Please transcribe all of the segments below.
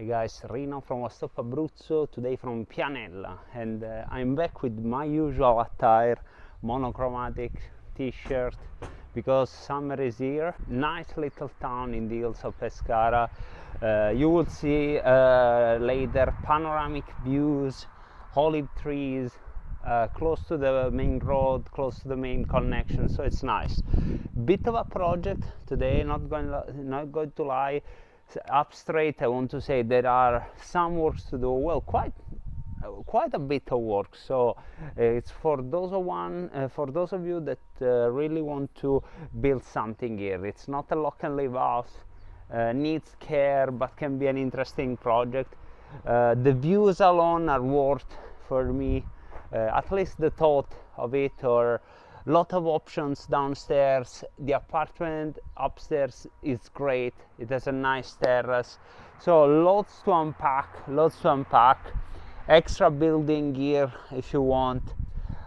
Hey guys, Rino from Abruzzo, today from Pianella, and I'm back with my usual attire, monochromatic t-shirt, because summer is here. Nice little town in the hills of Pescara. You will see later panoramic views, olive trees, close to the main road, close to the main connection, so it's nice. Bit of a project today, not going to lie. Up straight, I want to say there are some works to do. Well, quite a bit of work. So it's for those of you that really want to build something here. It's not a lock and live house. Needs care, but can be an interesting project. The views alone are worth for me. At least the thought of it, or lot of options downstairs. The apartment upstairs is great. It has a nice terrace, so lots to unpack. Extra building here if you want.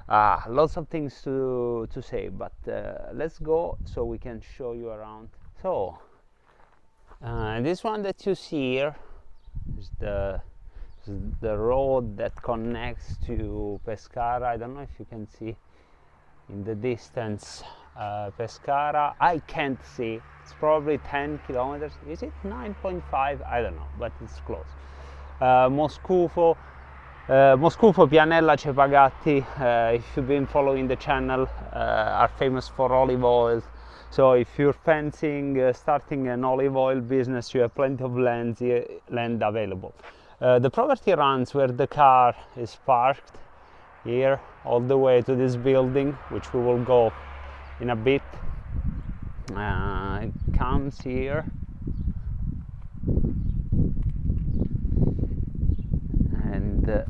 Lots of things to say, but let's go so we can show you around. So this one that you see here is the road that connects to Pescara. I don't know if you can see in the distance Pescara. I can't see. It's probably 10 kilometers. Is it 9.5? I don't know, but it's close. Moscufo, Pianella, 𝐥𝐤𝐬, if you've been following the channel, are famous for olive oil. So if you're fancying starting an olive oil business, you have plenty of land available. The property runs where the car is parked here all the way to this building, which we will go in a bit. It comes here, and I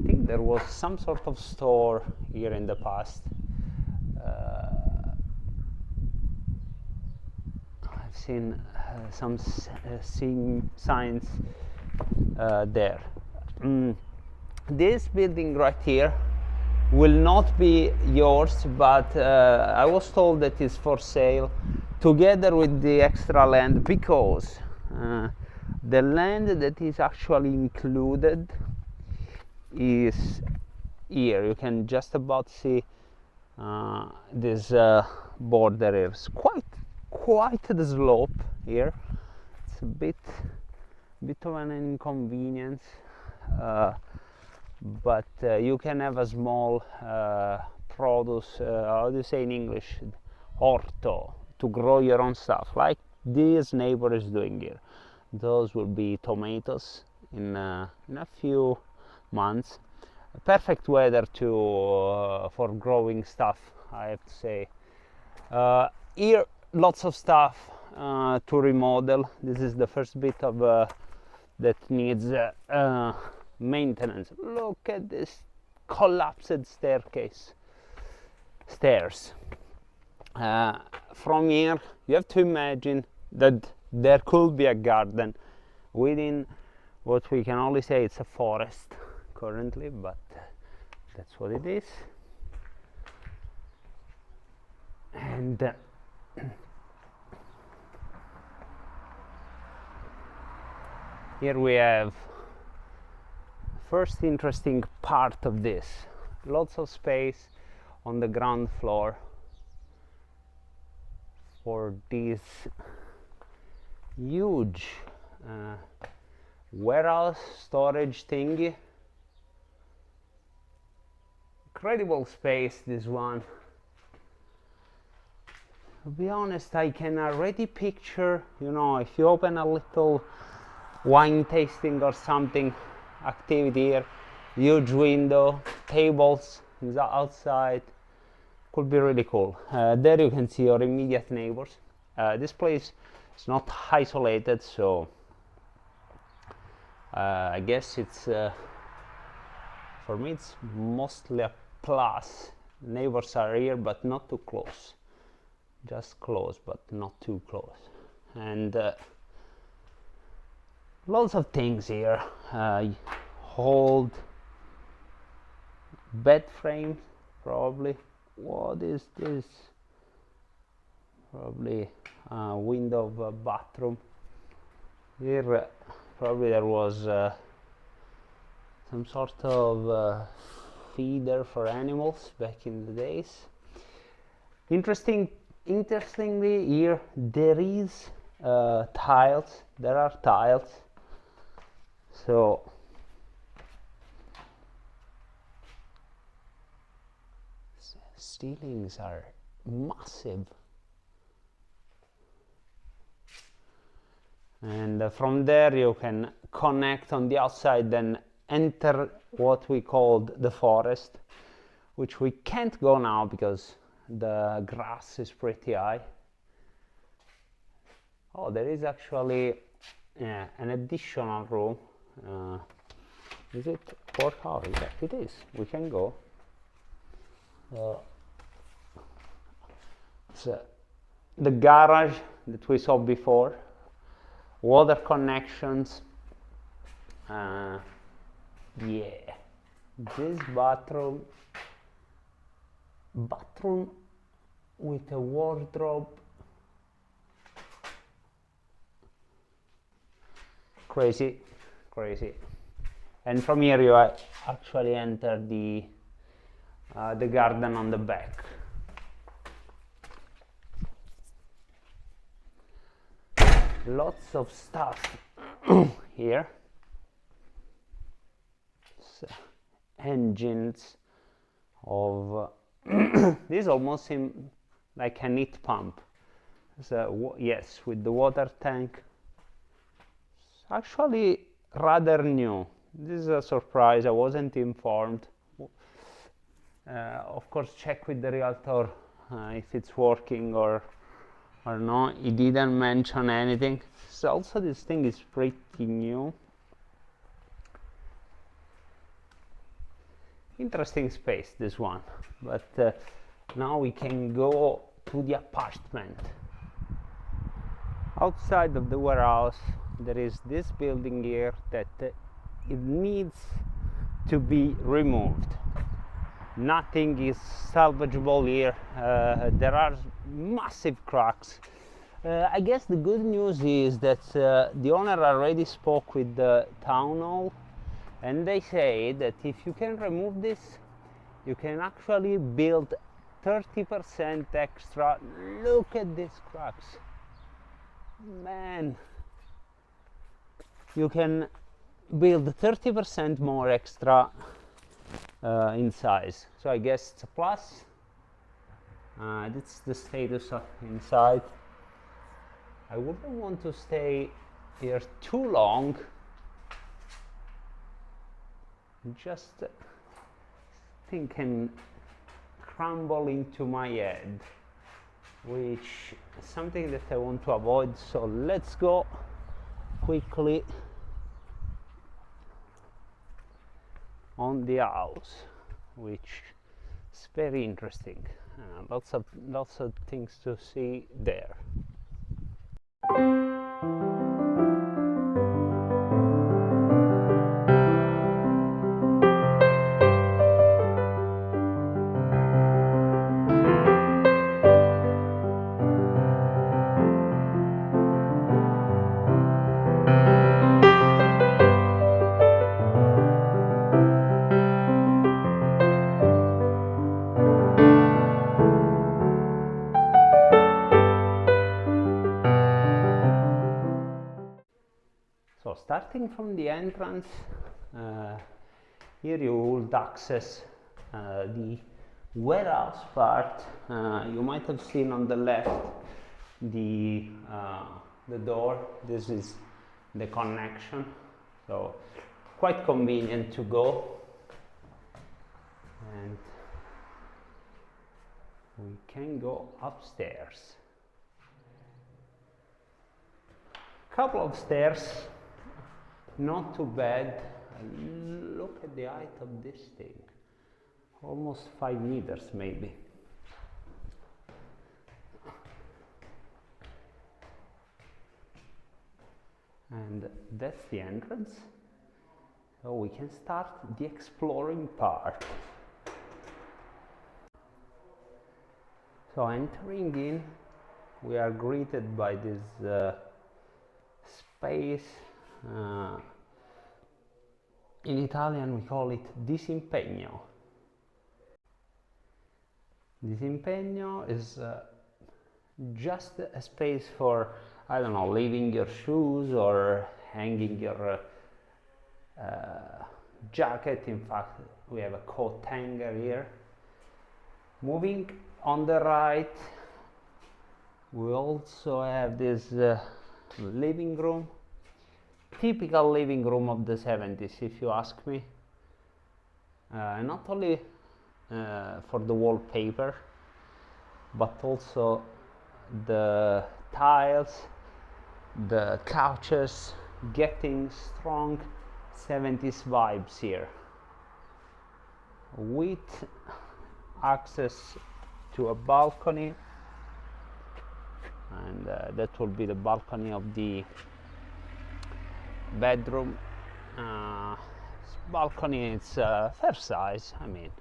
think there was some sort of store here in the past. I've seen some signs there. This building right here will not be yours, but I was told that it's for sale together with the extra land, because the land that is actually included is here. You can just about see this border here. It's quite the slope here. It's a bit of an inconvenience, but you can have a small produce, how do you say in English, orto, to grow your own stuff, like this neighbor is doing here. Those will be tomatoes in a few months. Perfect weather for growing stuff, I have to say. Here lots of stuff to remodel. This is the first bit of that needs maintenance. Look at this collapsed stairs. From here you have to imagine that there could be a garden within what we can only say it's a forest currently, but that's what it is. And here we have first interesting part of this. Lots of space on the ground floor for this huge warehouse storage thingy. Incredible space, this one. To be honest, I can already picture, you know, if you open a little wine tasting or something activity here, huge window, tables outside, could be really cool. There you can see your immediate neighbors. This place is not isolated, so I guess it's for me it's mostly a plus. Neighbors are here, but not too close. Just close, but not too close. And lots of things here. Hold bed frames, probably. What is this? Probably a window of a bathroom. Here probably there was some sort of feeder for animals back in the days. Interestingly, here there is tiles. There are tiles. So ceilings are massive. And from there you can connect on the outside, then enter what we called the forest, which we can't go now because the grass is pretty high. Oh, there is actually an additional room. Is it workout? Yeah, it is. We can go. It's the garage that we saw before. Water connections. Yeah, this bathroom with a wardrobe. Crazy. And from here you actually enter the garden on the back. Lots of stuff here. So, engines of these almost seem like an heat pump. So yes, with the water tank. It's actually rather new. This is a surprise. I wasn't informed. Of course, check with the realtor if it's working or no. He didn't mention anything. So also this thing is pretty new. Interesting space, this one. But now we can go to the apartment. Outside of the warehouse there is this building here that it needs to be removed. Nothing is salvageable here. There are massive cracks. I guess the good news is that the owner already spoke with the town hall, and they say that if you can remove this, you can actually build 30% extra. Look at these cracks, man. You can build 30% more extra in size. So I guess it's a plus. That's the status of inside. I wouldn't want to stay here too long. Just thing can crumble into my head, which is something that I want to avoid. So let's go quickly on the house, which is very interesting. Lots of things to see there. So starting from the entrance, here you would access the warehouse part. You might have seen on the left the door. This is the connection, so quite convenient to go. And we can go upstairs. Couple of stairs. Not too bad. Look at the height of this thing. Almost 5 meters maybe. And that's the entrance. So we can start the exploring part. So entering in, we are greeted by this space. In Italian we call it disimpegno. Disimpegno is just a space for, I don't know, leaving your shoes or hanging your jacket. In fact, we have a coat hanger here. Moving on the right, we also have this living room. Typical living room of the 70s, if you ask me. Not only for the wallpaper, but also the tiles, the couches, getting strong 70s vibes here, with access to a balcony, and that will be the balcony of the bedroom. Balcony, it's fair size, I mean,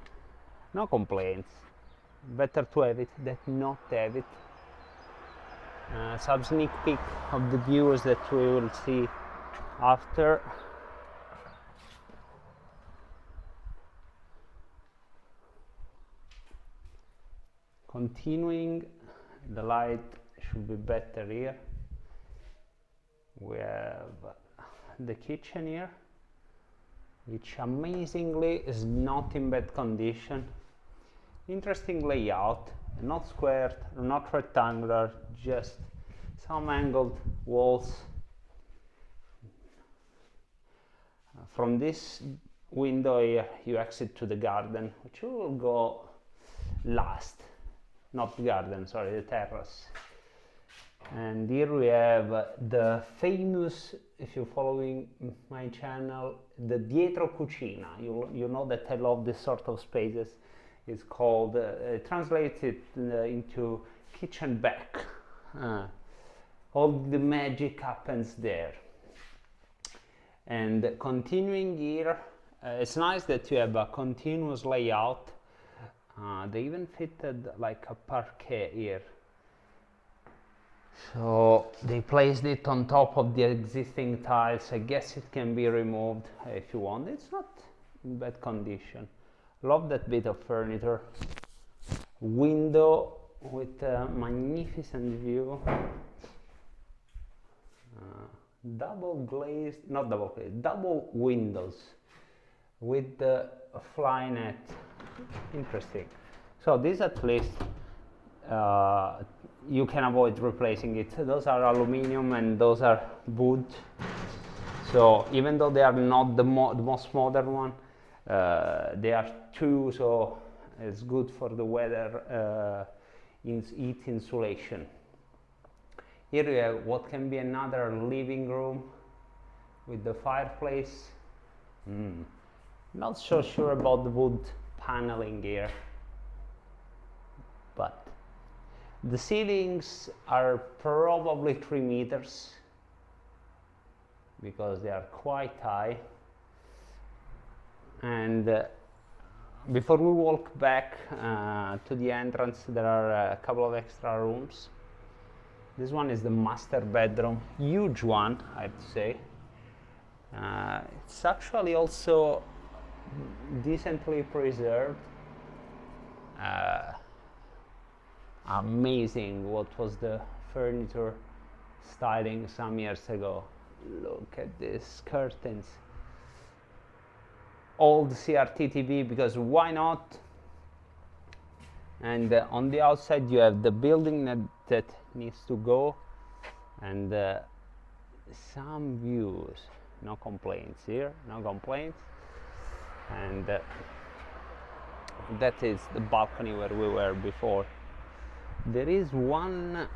no complaints. Better to have it than not have it. Some sneak peek of the views that we will see after. Continuing, the light should be better here. We have the kitchen here, which amazingly is not in bad condition. Interesting layout, not squared, not rectangular, just some angled walls. From this window here you exit to the garden, which we will go last. Not the garden, sorry, the terrace. And here we have the famous, if you're following my channel, the dietro cucina. You know that I love this sort of spaces. It's called, translates it into kitchen back. All the magic happens there. And continuing here, it's nice that you have a continuous layout. They even fitted like a parquet here. So they placed it on top of the existing tiles. I guess it can be removed if you want. It's not in bad condition. Love that bit of furniture. Window with a magnificent view. Double glazed, not double glazed, double windows with the fly net. Interesting. So this at least you can avoid replacing it. Those are aluminium and those are wood. So even though they are not the most modern one, they are two, so it's good for the weather, heat insulation. Here we have what can be another living room with the fireplace. Not so sure about the wood paneling here, but the ceilings are probably 3 meters because they are quite high. And before we walk back to the entrance, there are a couple of extra rooms. This one is the master bedroom, huge one, I have to say. It's actually also decently preserved. Amazing what was the furniture styling some years ago. Look at these curtains. Old CRT TV, because why not? And on the outside you have the building that needs to go, and some views. No complaints here, no complaints. And that is the balcony where we were before. There is one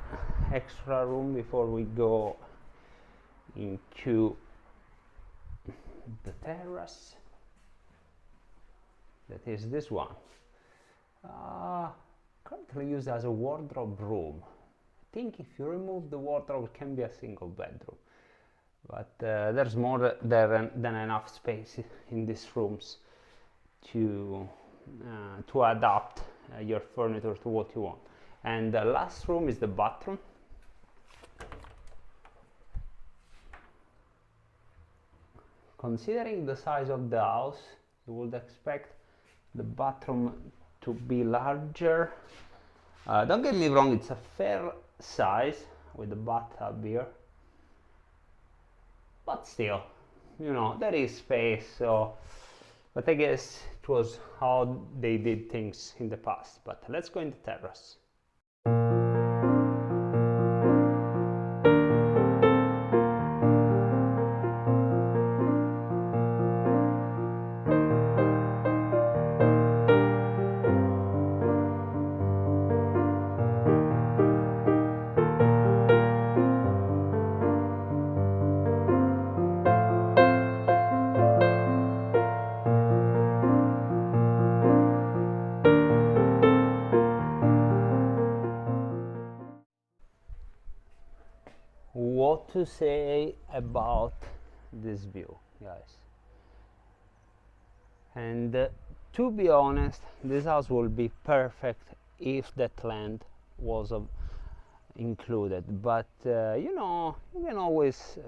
extra room before we go into the terrace. That is this one. Currently used as a wardrobe room. I think if you remove the wardrobe, it can be a single bedroom. But there's more than enough space in these rooms to adapt your furniture to what you want. And the last room is the bathroom. Considering the size of the house, you would expect the bathroom to be larger. Don't get me wrong, it's a fair size with the bathtub here, but still, you know, there is space. So, but I guess it was how they did things in the past. But let's go in the terrace. What to say about this view, guys? And to be honest, this house will be perfect if that land was included, but you know, you can always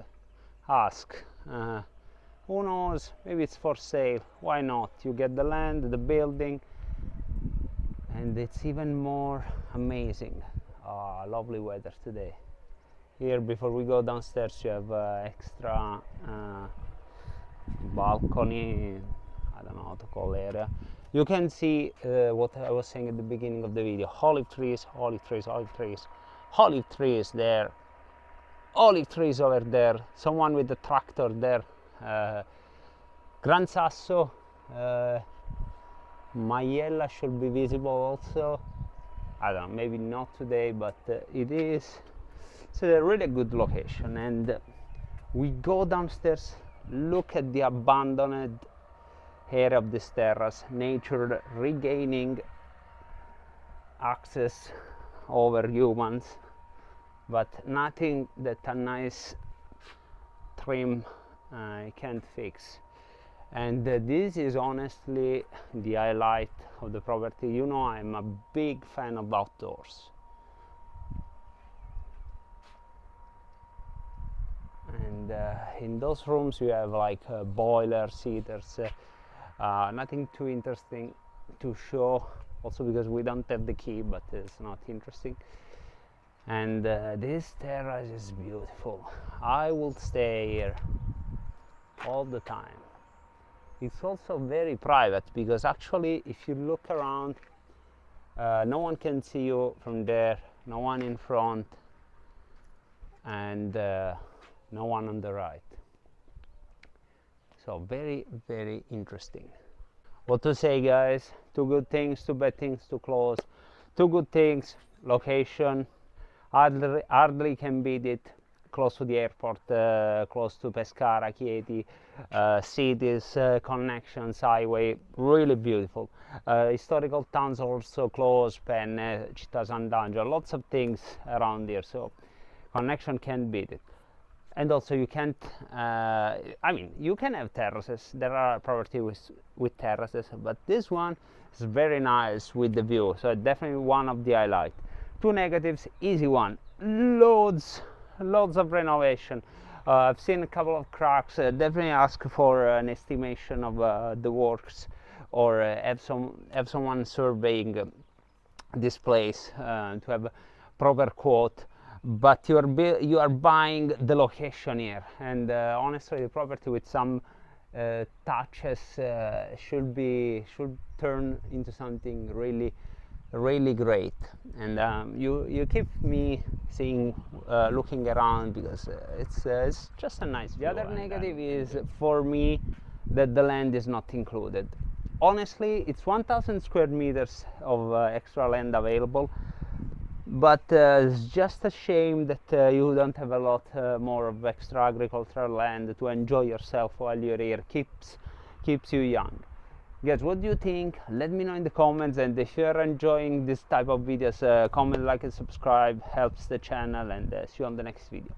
ask, who knows, maybe it's for sale, why not? You get the land, the building, and it's even more amazing. Lovely weather today. Here, before we go downstairs, you have extra balcony, I don't know how to call the area. You can see what I was saying at the beginning of the video: olive trees, olive trees, olive trees, olive trees there, olive trees over there, someone with the tractor there, Gran Sasso, Pianella should be visible also. I don't know, maybe not today, but it is. It's a really good location. And we go downstairs, look at the abandoned area of this terrace, nature regaining access over humans, but nothing that a nice trim can't fix. And this is honestly the highlight of the property. You know, I'm a big fan of outdoors. And in those rooms you have like boilers, heaters, nothing too interesting to show, also because we don't have the key, but it's not interesting. And this terrace is beautiful. I will stay here all the time. It's also very private, because actually if you look around, no one can see you from there, no one in front, and no one on the right. So very, very interesting. What to say, guys? Two good things, two bad things to close. Two good things: location, hardly can beat it. Close to the airport, close to Pescara, Chieti, cities, connections, highway, really beautiful. Historical towns also close, Penne, Città Sant'Angelo, lots of things around here, so connection can't beat it. And also you can't, I mean, you can have terraces, there are properties with terraces, but this one is very nice with the view, so definitely one of the highlights. Two negatives: easy one, loads of renovation. I've seen a couple of cracks. Definitely ask for an estimation of the works, or have someone surveying this place to have a proper quote. But you are buying the location here, and honestly, the property with some touches should turn into something really, really great. And you keep me seeing, looking around, because it's just a nice view. The other negative is, for me, that the land is not included. Honestly, it's 1,000 square meters of extra land available, but it's just a shame that you don't have a lot more of extra agricultural land to enjoy yourself while you're here. Keeps you young. Guys, what do you think? Let me know in the comments, and if you're enjoying this type of videos, comment, like and subscribe, helps the channel, and see you on the next video.